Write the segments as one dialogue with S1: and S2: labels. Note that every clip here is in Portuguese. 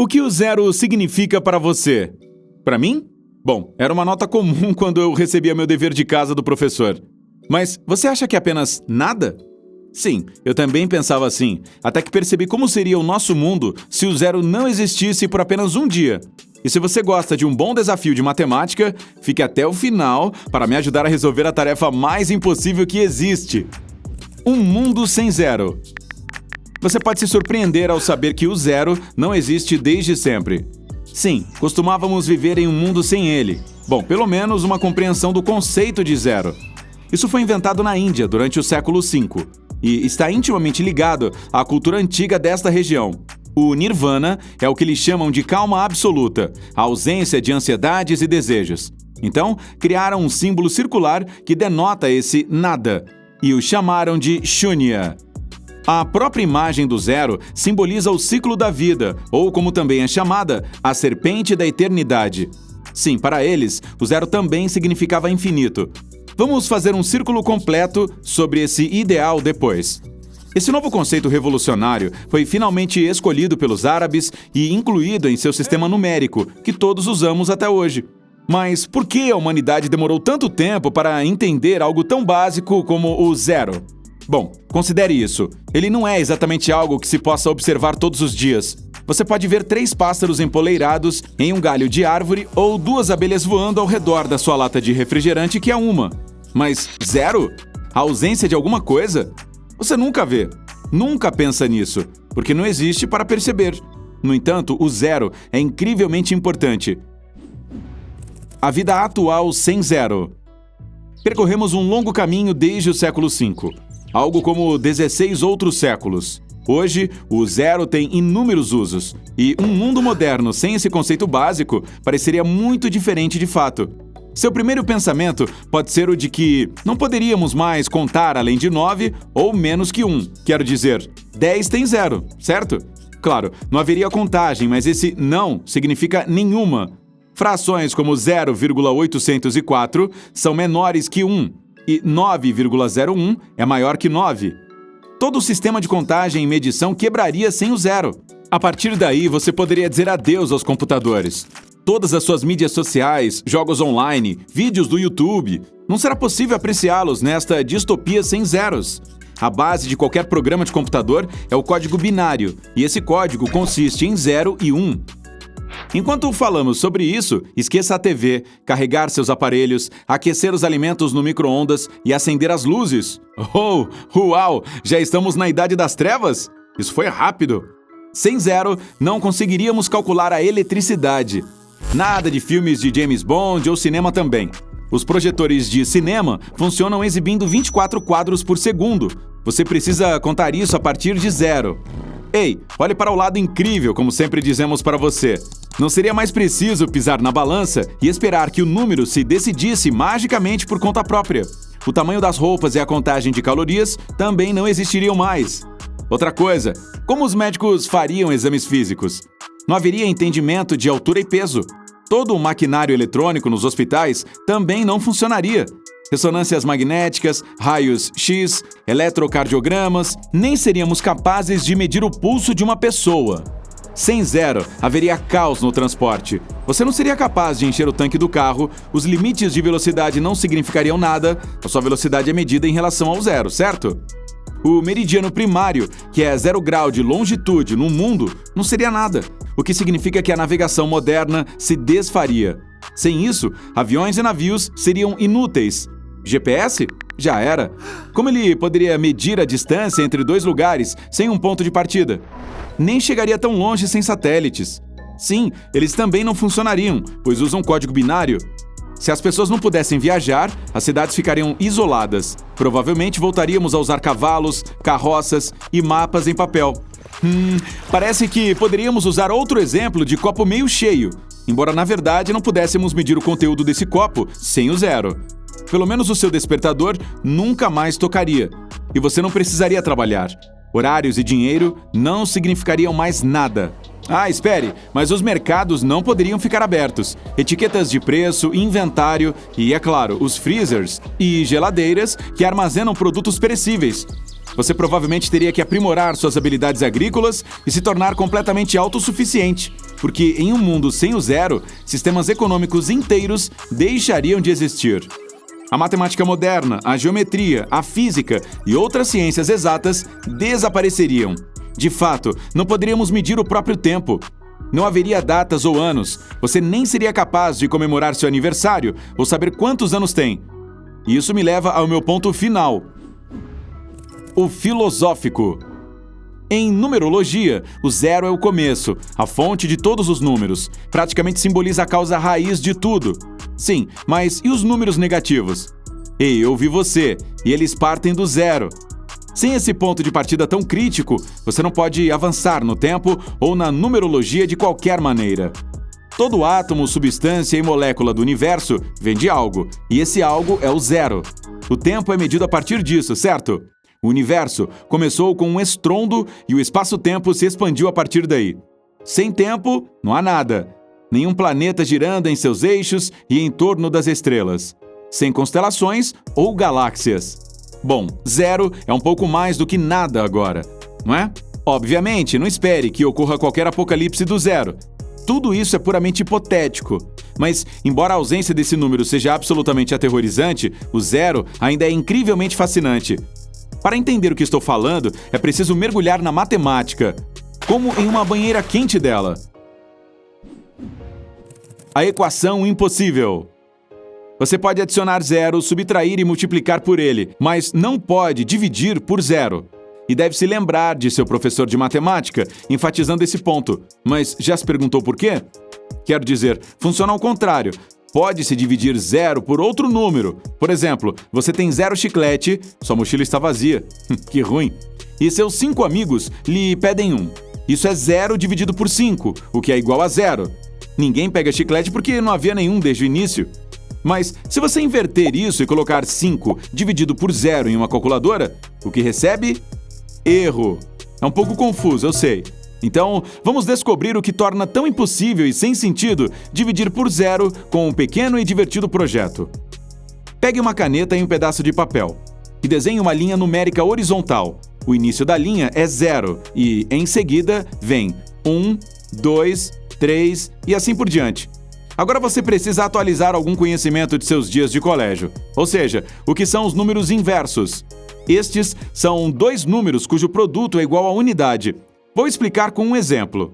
S1: O que o zero significa para você? Para mim? Bom, era uma nota comum quando eu recebia meu dever de casa do professor. Mas você acha que é apenas nada? Sim, eu também pensava assim, até que percebi como seria o nosso mundo se o zero não existisse por apenas um dia. E se você gosta de um bom desafio de matemática, fique até o final para me ajudar a resolver a tarefa mais impossível que existe. Um mundo sem zero. Você pode se surpreender ao saber que o zero não existe desde sempre. Sim, costumávamos viver em um mundo sem ele. Bom, pelo menos uma compreensão do conceito de zero. Isso foi inventado na Índia durante o século V e está intimamente ligado à cultura antiga desta região. O nirvana é o que eles chamam de calma absoluta, a ausência de ansiedades e desejos. Então, criaram um símbolo circular que denota esse nada e o chamaram de shunya. A própria imagem do zero simboliza o ciclo da vida, ou como também é chamada, a serpente da eternidade. Sim, para eles, o zero também significava infinito. Vamos fazer um círculo completo sobre esse ideal depois. Esse novo conceito revolucionário foi finalmente escolhido pelos árabes e incluído em seu sistema numérico, que todos usamos até hoje. Mas por que a humanidade demorou tanto tempo para entender algo tão básico como o zero? Bom, considere isso. Ele não é exatamente algo que se possa observar todos os dias. Você pode ver 3 pássaros empoleirados em um galho de árvore ou 2 abelhas voando ao redor da sua lata de refrigerante, que é uma. Mas zero? A ausência de alguma coisa? Você nunca vê. Nunca pensa nisso, porque não existe para perceber. No entanto, o zero é incrivelmente importante. A vida atual sem zero. Percorremos um longo caminho desde o século V. Algo como 16 outros séculos. Hoje, o zero tem inúmeros usos, e um mundo moderno sem esse conceito básico pareceria muito diferente de fato. Seu primeiro pensamento pode ser o de que não poderíamos mais contar além de 9 ou menos que 1. Quero dizer, 10 tem 0, certo? Claro, não haveria contagem, mas esse não significa nenhuma. Frações como 0,804 são menores que 1. E 9,01 é maior que 9. Todo o sistema de contagem e medição quebraria sem o zero. A partir daí, você poderia dizer adeus aos computadores. Todas as suas mídias sociais, jogos online, vídeos do YouTube, não será possível apreciá-los nesta distopia sem zeros. A base de qualquer programa de computador é o código binário, e esse código consiste em 0 e 1. Enquanto falamos sobre isso, esqueça a TV, carregar seus aparelhos, aquecer os alimentos no micro-ondas e acender as luzes. Oh, uau! Já estamos na Idade das Trevas? Isso foi rápido! Sem zero, não conseguiríamos calcular a eletricidade. Nada de filmes de James Bond ou cinema também. Os projetores de cinema funcionam exibindo 24 quadros por segundo. Você precisa contar isso a partir de 0. Ei, olhe para o lado incrível, como sempre dizemos para você. Não seria mais preciso pisar na balança e esperar que o número se decidisse magicamente por conta própria. O tamanho das roupas e a contagem de calorias também não existiriam mais. Outra coisa, como os médicos fariam exames físicos? Não haveria entendimento de altura e peso. Todo o maquinário eletrônico nos hospitais também não funcionaria. Ressonâncias magnéticas, raios X, eletrocardiogramas, nem seríamos capazes de medir o pulso de uma pessoa. Sem zero, haveria caos no transporte. Você não seria capaz de encher o tanque do carro, os limites de velocidade não significariam nada, a sua velocidade é medida em relação ao zero, certo? O meridiano primário, que é 0 grau de longitude no mundo, não seria nada, o que significa que a navegação moderna se desfaria. Sem isso, aviões e navios seriam inúteis. GPS? Já era. Como ele poderia medir a distância entre 2 lugares sem um ponto de partida? Nem chegaria tão longe sem satélites. Sim, eles também não funcionariam, pois usam código binário. Se as pessoas não pudessem viajar, as cidades ficariam isoladas. Provavelmente voltaríamos a usar cavalos, carroças e mapas em papel. Parece que poderíamos usar outro exemplo de copo meio cheio, embora na verdade não pudéssemos medir o conteúdo desse copo sem o zero. Pelo menos o seu despertador nunca mais tocaria, e você não precisaria trabalhar. Horários e dinheiro não significariam mais nada. Ah, espere, mas os mercados não poderiam ficar abertos. Etiquetas de preço, inventário e, é claro, os freezers e geladeiras que armazenam produtos perecíveis. Você provavelmente teria que aprimorar suas habilidades agrícolas e se tornar completamente autossuficiente, porque em um mundo sem o zero, sistemas econômicos inteiros deixariam de existir. A matemática moderna, a geometria, a física e outras ciências exatas desapareceriam. De fato, não poderíamos medir o próprio tempo. Não haveria datas ou anos. Você nem seria capaz de comemorar seu aniversário ou saber quantos anos tem. E isso me leva ao meu ponto final: o filosófico. Em numerologia, o zero é o começo, a fonte de todos os números. Praticamente simboliza a causa raiz de tudo. Sim, mas e os números negativos? Ei, eu vi você, e eles partem do zero. Sem esse ponto de partida tão crítico, você não pode avançar no tempo ou na numerologia de qualquer maneira. Todo átomo, substância e molécula do universo vem de algo, e esse algo é o zero. O tempo é medido a partir disso, certo? O universo começou com um estrondo e o espaço-tempo se expandiu a partir daí. Sem tempo, não há nada. Nenhum planeta girando em seus eixos e em torno das estrelas. Sem constelações ou galáxias. Bom, zero é um pouco mais do que nada agora, não é? Obviamente, não espere que ocorra qualquer apocalipse do zero. Tudo isso é puramente hipotético. Mas, embora a ausência desse número seja absolutamente aterrorizante, o zero ainda é incrivelmente fascinante. Para entender o que estou falando, é preciso mergulhar na matemática, como em uma banheira quente dela. A equação impossível. Você pode adicionar zero, subtrair e multiplicar por ele, mas não pode dividir por zero. E deve se lembrar de seu professor de matemática, enfatizando esse ponto. Mas já se perguntou por quê? Quero dizer, funciona ao contrário. Pode-se dividir zero por outro número. Por exemplo, você tem 0 chiclete, sua mochila está vazia. Que ruim. E seus 5 amigos lhe pedem 1. Isso é 0 dividido por 5, o que é igual a 0. Ninguém pega chiclete porque não havia nenhum desde o início. Mas se você inverter isso e colocar 5 dividido por 0 em uma calculadora, o que recebe? Erro. É um pouco confuso, eu sei. Então, vamos descobrir o que torna tão impossível e sem sentido dividir por zero com um pequeno e divertido projeto. Pegue uma caneta e um pedaço de papel e desenhe uma linha numérica horizontal. O início da linha é 0 e, em seguida, vem 1, 2, 3 e assim por diante. Agora você precisa atualizar algum conhecimento de seus dias de colégio, ou seja, o que são os números inversos. Estes são dois números cujo produto é igual à unidade. Vou explicar com um exemplo.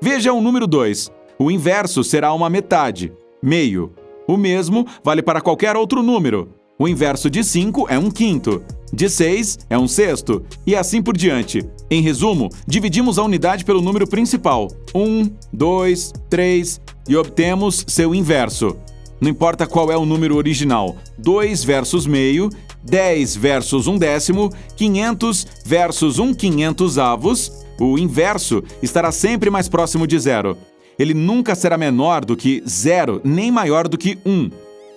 S1: Veja o número 2. O inverso será uma metade, meio. O mesmo vale para qualquer outro número. O inverso de 5 é um quinto, de 6 é um sexto, e assim por diante. Em resumo, dividimos a unidade pelo número principal, 1, 2, 3, e obtemos seu inverso. Não importa qual é o número original, 2 versus meio, 10 versus 1/10, 500 versus 1/500avos, o inverso estará sempre mais próximo de zero. Ele nunca será menor do que 0, nem maior do que 1.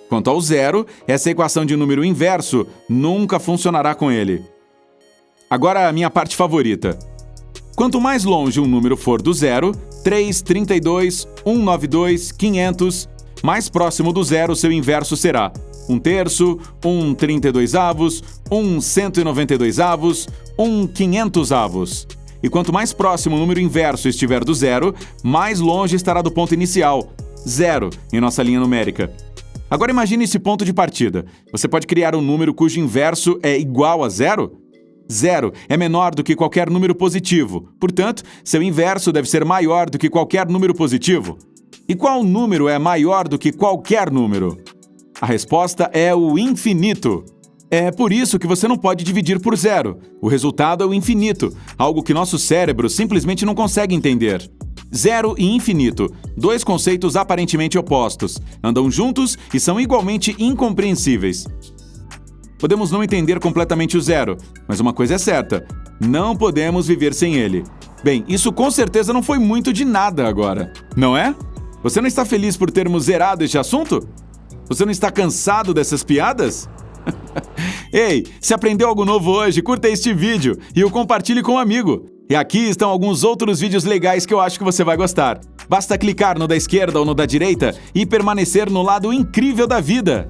S1: Quanto ao zero, essa equação de número inverso nunca funcionará com ele. Agora a minha parte favorita. Quanto mais longe um número for do zero, 3, 32, 192, 500, mais próximo do zero seu inverso será 1/3, 1/32avos, 1/192avos, 1/500avos. E quanto mais próximo o número inverso estiver do zero, mais longe estará do ponto inicial, 0, em nossa linha numérica. Agora imagine esse ponto de partida. Você pode criar um número cujo inverso é igual a 0? 0 é menor do que qualquer número positivo, portanto, seu inverso deve ser maior do que qualquer número positivo. E qual número é maior do que qualquer número? A resposta é o infinito. É por isso que você não pode dividir por zero. O resultado é o infinito, algo que nosso cérebro simplesmente não consegue entender. Zero e infinito, dois conceitos aparentemente opostos, andam juntos e são igualmente incompreensíveis. Podemos não entender completamente o zero, mas uma coisa é certa, não podemos viver sem ele. Bem, isso com certeza não foi muito de nada agora, não é? Você não está feliz por termos zerado este assunto? Você não está cansado dessas piadas? Ei, se aprendeu algo novo hoje, curta este vídeo e o compartilhe com um amigo. E aqui estão alguns outros vídeos legais que eu acho que você vai gostar. Basta clicar no da esquerda ou no da direita e permanecer no lado incrível da vida.